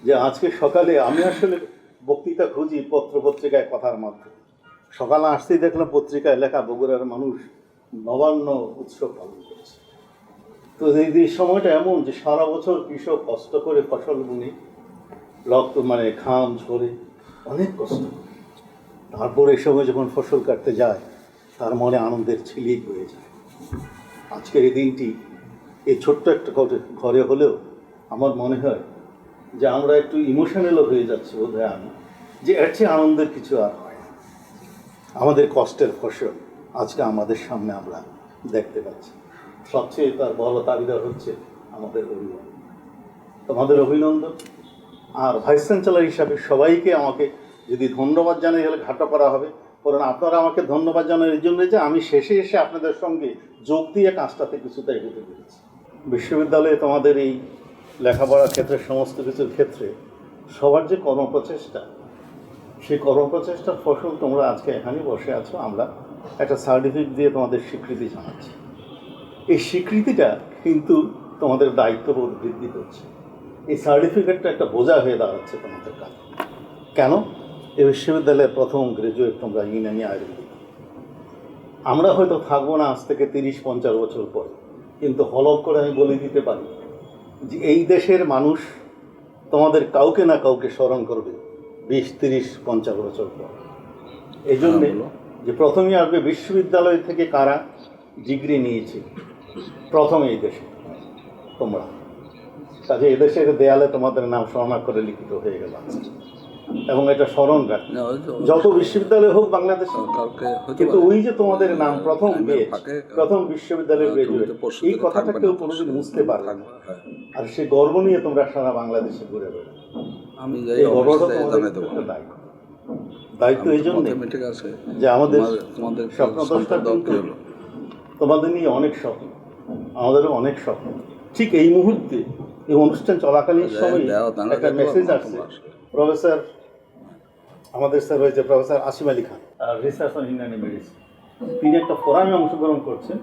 যে আজকে সকালে আমি আসলে বক্তৃতা খুঁজি পত্রিকায় কথার মাধ্যমে। সকালে আসতেই দেখলাম পত্রিকায় লেখা বগুড়ার মানুষ নবান্ন উৎসব পালন করছে। তো এই সময়টা এমন যে সারা বছর কৃষক কষ্ট করে ফসল বুনে ঘাম ঝরে অনেক কষ্ট করে, তারপর এই সময় যখন ফসল কাটতে যায় তার মনে আনন্দের ছিলিক হয়ে যায়। আজকের এই দিনটি এই ছোট্ট একটা ঘরে হলেও আমার মনে হয় যে আমরা একটু ইমোশনালও হয়ে যাচ্ছি বোধহয় আমি, যে এর চেয়ে আনন্দের কিছু আর হয় না। আমাদের কষ্টের ফসল আজকে আমাদের সামনে আমরা দেখতে পাচ্ছি। সবচেয়ে তার বড় দাবিদার হচ্ছে আমাদের অভিনন্দন, তোমাদের অভিনন্দন। আর ভাইস চ্যান্সেলর হিসাবে সবাইকে আমাকে যদি ধন্যবাদ জানাই হলে ঘাটা করা হবে, কারণ আপনারা আমাকে ধন্যবাদ জানান এই জন্য যে আমি শেষে এসে আপনাদের সঙ্গে যোগ দিয়ে কাজটাতে কিছুটা এগোতে পেরেছি। বিশ্ববিদ্যালয়ে তোমাদের এই লেখাপড়ার ক্ষেত্রে সমস্ত কিছুর ক্ষেত্রে সবার যে কর্মপ্রচেষ্টা, সেই কর্মপ্রচেষ্টার ফসল তোমরা আজকে এখানে বসে আছো, আমরা একটা সার্টিফিকেট দিয়ে তোমাদের স্বীকৃতি জানাচ্ছি। এই স্বীকৃতিটা কিন্তু তোমাদের দায়িত্ববোধ বৃদ্ধি করছে। এই সার্টিফিকেটটা একটা বোঝা হয়ে দাঁড়াচ্ছে তোমাদের কাছে। কেন? এই বিশ্ববিদ্যালয়ের প্রথম গ্রাজুয়েট তোমরা ইউনানি আয়ুর্বেদিক। আমরা হয়তো থাকবো না আজ থেকে 30-50 বছর পরে, কিন্তু হলফ করে আমি বলে দিতে পারি যে এই দেশের মানুষ তোমাদের কাউকে না কাউকে স্মরণ করবে 20-30-50 বছর পর। এই জন্যে যে প্রথমেই আসবে বিশ্ববিদ্যালয় থেকে কারা ডিগ্রি নিয়েছে, প্রথম এই দেশে তোমরা। কাজে এদেশের দেয়ালে তোমাদের নাম স্মরণাক্ষরে লিখিত হয়ে গেল, এবং এটা স্মরণ রাখ। যত বিশ্ববিদ্যালয় হোক বাংলাদেশে, কিন্তু ওই যে তোমাদের নাম প্রথম বিশ্ববিদ্যালয়ের গ্রাজুয়েট, এই কথাটা কেউ কোনোদিন মুছতে পারবে না। আর সে গর্ব নিয়ে তোমরা সারা বাংলাদেশে ঘুরে বেড়াবে। এই গর্বটা তোমাদের একটা দায়িত্ব এই জন্য যে আমাদের স্বপ্নদশটা কিন্তু তোমাদের নিয়ে অনেক স্বপ্ন, আমাদেরও অনেক স্বপ্ন। ঠিক এই মুহূর্তে এই অনুষ্ঠান চলাকালীন সময় একটা মেসেজ আসছে। প্রফেসর আমাদের স্যার হয়েছে professor Asim Ali Khan, research on Indian medicine. তিনি একটা ফোরামে অংশগ্রহণ করছেন,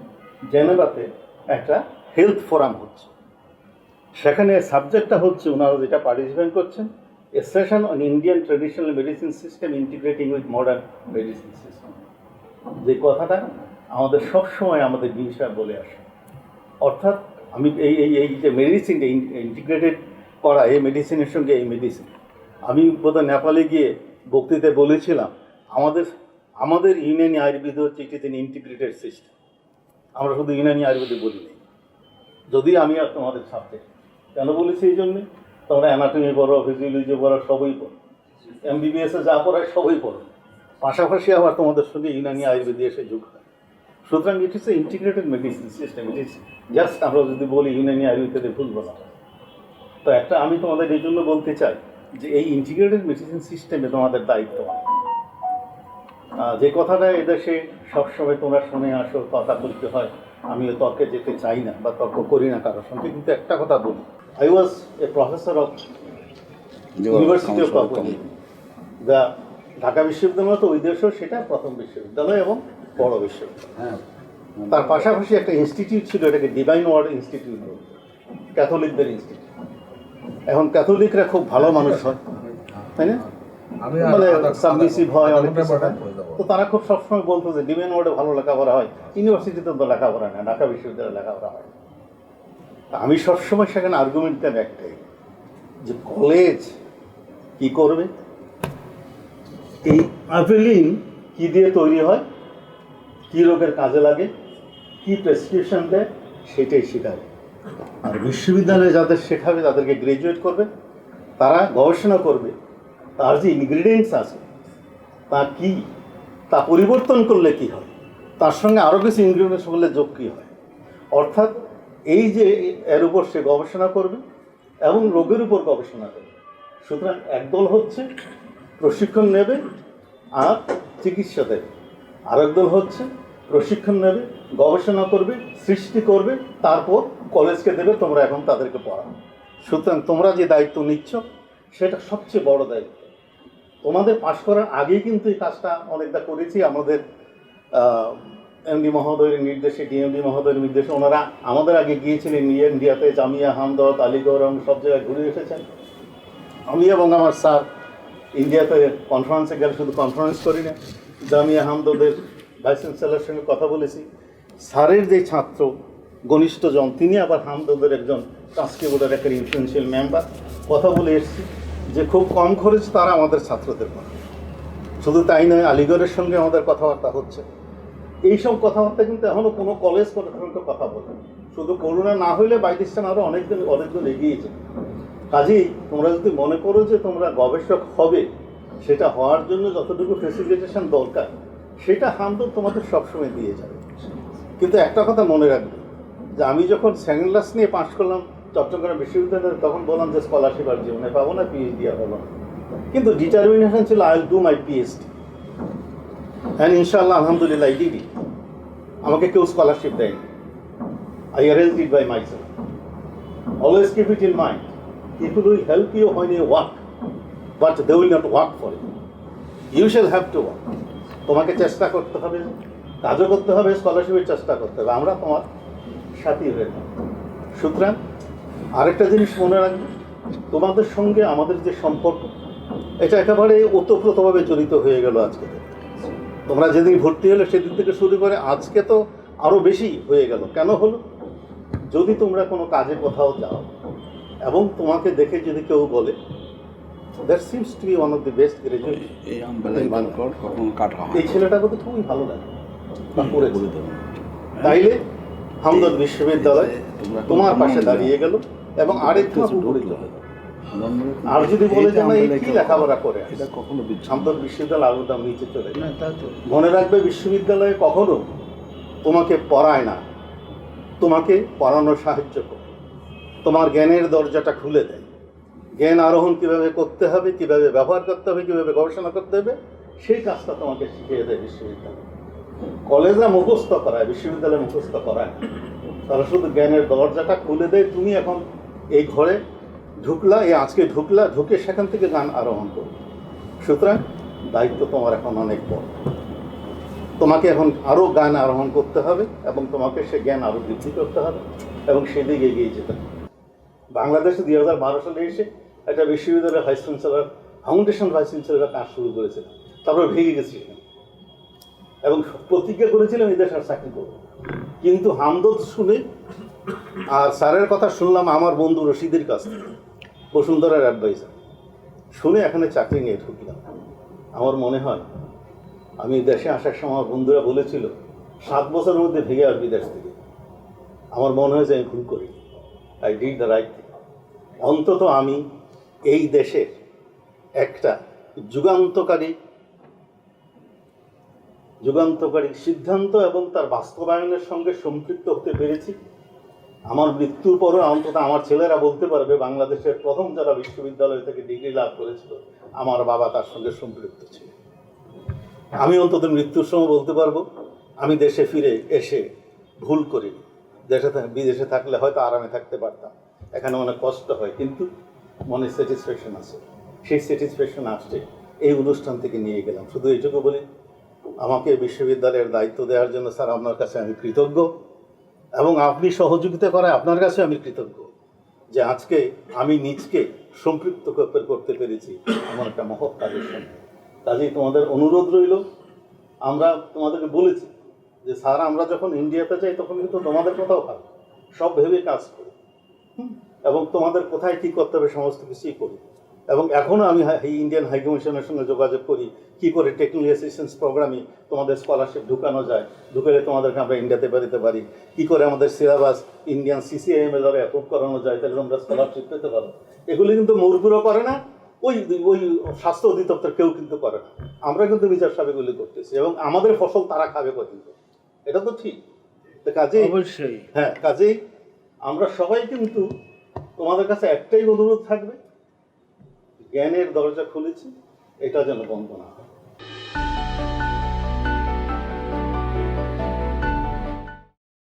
জেনেভাতে একটা হেলথ ফোরাম হচ্ছে। সেখানে সাবজেক্টটা হচ্ছে, ওনারা যেটা পার্টিসিপেট করছেন, a session on Indian traditional medicine system integrating with modern medicine system. যে কথাটা আমাদের সবসময় আমাদের বিষয় বলে আসে, অর্থাৎ আমি এই যে মেডিসিনটা ইন্টিগ্রেটেড করা, এই মেডিসিনের সঙ্গে এই মেডিসিন, আমি বোধহয় নেপালে গিয়ে বক্তৃতায় বলেছিলাম আমাদের ইউনানি আয়ুর্বেদ হচ্ছে it is an integrated system. আমরা শুধু ইউনানি আয়ুর্বেদে বলি না, যদি আমি আর তোমাদের সাবজেক্ট কেন বলেছি এই জন্যে, তোমরা অ্যানাটমি পড়ো, ফিজিওলজি পড়ো, সবই পড়ো, MBBS যা পড়ায় সবই পড়ো, পাশাপাশি আবার তোমাদের সঙ্গে ইউনানি আয়ুর্বেদে এসে যোগ হয়। সুতরাং ইট ইস এ ইন্টিগ্রেটেড মেডিসিন সিস্টেম। ইট ইস জাস্ট, আমরা যদি বলি ইউনানি আয়ুর্বেদে ভুল বলা। তো একটা আমি তোমাদের এই জন্য বলতে চাই যে এই ইন্টিগ্রেটেড মেডিসিন সিস্টেমে তোমাদের দায়িত্ব। যে কথাটা এদেশে সবসময় তোমরা শুনে আসো, কথা বলতে হয়, আমিও তর্কে যেতে চাই না বা তর্ক করি না কারোর সঙ্গে, কিন্তু একটা কথা বলি, I was a professor of university of Papua. Dhaka বিশ্ববিদ্যালয় তো ওই দেশেও সেটা প্রথম বিশ্ববিদ্যালয় এবং বড় বিশ্ববিদ্যালয়। তার পাশাপাশি একটা ইনস্টিটিউট ছিল, এটাকে ডিভাইন ওয়ার্ড ইনস্টিটিউট, ক্যাথলিকদের ইনস্টিটিউট। এখন ক্যাথলিকরা খুব ভালো মানুষ হয়, তাই না, মানে সাবমিসিভ হয়, অনেক কিছু হয়। তো তারা খুব সবসময় বলতো যে ডিভাইন ওয়ার্ডে ভালো লেখাপড়া হয়, ইউনিভার্সিটিতে তো লেখাপড়া না, ঢাকা বিশ্ববিদ্যালয়ে লেখাপড়া হয়। আমি সবসময় সেখানে আর্গুমেন্ট দেন একটাই, যে কলেজ কি করবে, এই অ্যাপেলিন কী দিয়ে তৈরি হয়, কী রোগের কাজে লাগে, কী প্রেসক্রিপশন দেয়, সেটাই শেখাবে। আর বিশ্ববিদ্যালয়ে যাদের শেখাবে, তাদেরকে গ্রাজুয়েট করবে, তারা গবেষণা করবে, তার যে ইনগ্রিডিয়েন্টস আছে তা কী, তা পরিবর্তন করলে কী হয়, তার সঙ্গে আরও কিছু ইনগ্রিডিয়েন্টস করলে যোগ কী হয়। অর্থাৎ এই যে এর উপর সে গবেষণা করবে এবং রোগের উপর গবেষণা করবে। সুতরাং একদল হচ্ছে প্রশিক্ষণ নেবে আর চিকিৎসা দেবে, আরেক দল হচ্ছে প্রশিক্ষণ নেবে, গবেষণা করবে, সৃষ্টি করবে, তারপর কলেজকে দেবে, তোমরা এখন তাদেরকে পড়াও। সুতরাং তোমরা যে দায়িত্ব নিচ্ছ সেটা সবচেয়ে বড় দায়িত্ব। তোমাদের পাশ করার আগেই কিন্তু এই কাজটা অনেকটা করেছি। আমাদের এমডি মহোদয়ের নির্দেশে, ডিএমডি মহোদয়ের নির্দেশে ওনারা আমাদের আগে গিয়েছিলেন ইন্ডিয়াতে, জামিয়া, হামদর্দ, আলিগড় এবং সব জায়গায় ঘুরে এসেছেন। আমি এবং আমার স্যার ইন্ডিয়াতে কনফারেন্সে গেলে শুধু কনফারেন্স করি না, জামিয়া হামদদের ভাইস চ্যান্সেলরের সঙ্গে কথা বলেছি। স্যারের যে ছাত্র ঘনিষ্ঠজন, তিনি আবার হামদদের একজন ট্রাস্টি বোর্ডের একটা ইনফ্লুয়েন্সিয়াল মেম্বার। কথা বলে এসেছি যে খুব কম খরচ তারা আমাদের ছাত্রদের পড়ায়। শুধু তাই নয়, আলিগড়ের সঙ্গে আমাদের কথাবার্তা হচ্ছে। এইসব কথাবার্তা কিন্তু এখনও কোনো কলেজ কথা বলে। শুধু করোনা না হইলে বাইদিস্তান আরও অনেকদিন এগিয়েছে। কাজেই তোমরা যদি মনে করো যে তোমরা গবেষক হবে, সেটা হওয়ার জন্য যতটুকু ফেসিলিটেশন দরকার সেটা হামদর্দ তোমাদের সবসময় দিয়ে যাবে। কিন্তু একটা কথা মনে রাখবে যে আমি যখন সেকেন্ড ক্লাস নিয়ে পাশ করলাম চট্টগ্রাম বিশ্ববিদ্যালয়ে, তখন বললাম যে স্কলারশিপ আর জীবনে পাবো না, পিএইচডি আর হবো না। কিন্তু ডিটারমিনেশন ছিল I will do my PhD, and ইনশাআল্লাহ আলহামদুলিল্লাহ আই ডিড ইট। আমাকে কেউ স্কলারশিপ দেয়নি, I arranged it by myself. Always keep it in mind. People will help you when you work, but they will not work for you. You shall have to work. তোমাকে চেষ্টা করতে হবে, কাজও করতে হবে, স্কলারশিপের চেষ্টা করতে হবে। আমরা তোমার সাথী হয়ে যাব। সুতরাং আরেকটা জিনিস মনে রাখবে, তোমাদের সঙ্গে আমাদের যে সম্পর্ক, এটা একেবারে ওতপ্রোতভাবে জড়িত হয়ে গেল আজকে। তোমরা যেদিন ভর্তি হলে সেদিন থেকে শুরু করে আজকে তো আরও বেশি হয়ে গেল। কেন হলো? যদি তোমরা কোনো কাজে কোথাও যাও এবং তোমাকে দেখে যদি কেউ বলে that seems to be one of the best graduate, এই ছেলেটা কিন্তু খুবই ভালো লাগে, তাইলে হামদর্দ বিশ্ববিদ্যালয় তোমার পাশে দাঁড়িয়ে গেল এবং আরেকটু উপকৃত হলো। আর যদি বলে যে না এই কি লেখাপড়া করে, হামদর্দ বিশ্ববিদ্যালয় আরো দাম নিচে চলে যায়। মনে রাখবে, বিশ্ববিদ্যালয়ে কখনো তোমাকে পড়ায় না, তোমাকে পড়ানোর সাহায্য করে, তোমার জ্ঞানের দরজাটা খুলে দেয়। জ্ঞান আরোহণ কীভাবে করতে হবে, কীভাবে ব্যবহার করতে হবে, কীভাবে গবেষণা করতে হবে, সেই কাজটা তোমাকে শিখিয়ে দেয় বিশ্ববিদ্যালয়। কলেজরা মুখস্থ করায়, বিশ্ববিদ্যালয়ে মুখস্থ করায়, তারা শুধু জ্ঞানের দরজাটা খুলে দেয়। তুমি এখন এই ঘরে ঢুকলা, আজকে ঢুকে সেখান থেকে জ্ঞান আরোহণ করবে। সুতরাং দায়িত্ব তোমার এখন অনেক বড়। তোমাকে এখন আরও জ্ঞান আরোহণ করতে হবে এবং তোমাকে সে জ্ঞান আরও বৃদ্ধি করতে হবে এবং সেদিকে এগিয়ে যেতে হবে। বাংলাদেশে 2012 সালে এসে একটা বিশ্ববিদ্যালয়ের vice chancellor, foundation vice chancellor কাজ শুরু করেছিল, তারপরে ভেঙে গেছি এবং প্রতিজ্ঞা করেছিলাম এই দেশ আর চাকরি করবো। কিন্তু হামদর্দ শুনে আর স্যারের কথা শুনলাম আমার বন্ধু রশিদের কাছ থেকে, বসুন্ধরার অ্যাডভাইজার, শুনে এখানে চাকরি নিয়ে ঢুকলাম। আমার মনে হয় আমি দেশে আসার সময় বন্ধুরা বলেছিল 7 বছরের মধ্যে ভেঙে আসবি দেশ থেকে। আমার মনে হয় যে আমি ভুল করি, I did the right thing. অন্তত আমি এই দেশের একটা যুগান্তকারী সিদ্ধান্ত এবং তার বাস্তবায়নের সঙ্গে সম্পৃক্ত হতে পেরেছি। আমার মৃত্যুর পরও অন্তত আমার ছেলেরা বলতে পারবে বাংলাদেশের প্রথম যারা বিশ্ববিদ্যালয় থেকে ডিগ্রি লাভ করেছিল আমার বাবা তার সঙ্গে সম্পৃক্ত ছিল। আমি অন্তত মৃত্যুর সময় বলতে পারবো আমি দেশে ফিরে এসে ভুল করিনি। বিদেশে থাকলে হয়তো আরামে থাকতে পারতাম, এখানে অনেক কষ্ট হয়, কিন্তু মনে স্যাটিসফ্যাকশন আছে। সেই স্যাটিসফ্যাকশন আসছে এই অনুষ্ঠান থেকে নিয়ে গেলাম। শুধু এইটুকু বলি, আমাকে বিশ্ববিদ্যালয়ের দায়িত্ব দেওয়ার জন্য স্যার আপনার কাছে আমি কৃতজ্ঞ এবং আপনি সহযোগিতা করায় আপনার কাছে আমি কৃতজ্ঞ যে আজকে আমি নিজকে সম্পৃক্ত করতে পেরেছি এমন একটা মহৎ কাজের সঙ্গে। কাজেই তোমাদের অনুরোধ রইল, আমরা তোমাদেরকে বলেছি যে স্যার আমরা যখন ইন্ডিয়াতে যাই তখন কিন্তু তোমাদের কথাও ভাবি, সব ভেবে কাজ করি এবং তোমাদের কোথায় কী করতে হবে সমস্ত কিছুই করি। এবং এখনও আমি ইন্ডিয়ান হাই কমিশনের সঙ্গে যোগাযোগ করি কী করে টেকনিক্যাল অ্যাসিস্ট্যান্স প্রোগ্রামে তোমাদের স্কলারশিপ ঢুকানো যায়, ঢুকেলে তোমাদেরকে আমরা ইন্ডিয়াতে বেরোতে পারি, কী করে আমাদের সিলেবাস ইন্ডিয়ান CCIML দ্বারা অ্যাপ্রুভ করানো যায়, তাহলে তোমরা স্কলারশিপ পেতে পারো। এগুলি কিন্তু মুরব্বীরা করে না, ওই স্বাস্থ্য অধিদপ্তর কেউ কিন্তু করে না। আমরা কিন্তু বিচার সাহেব এগুলি করতেছি এবং আমাদের ফসল তারা খাবে পর্যন্ত, এটা তো ঠিক। কাজেই অবশ্যই হ্যাঁ, কাজেই আমরা সবাই কিন্তু তোমাদের কাছে একটাই অনুরোধ থাকবে, জ্ঞানের দরজা খুলেছি, এটা যেন বন্ধ না হয়।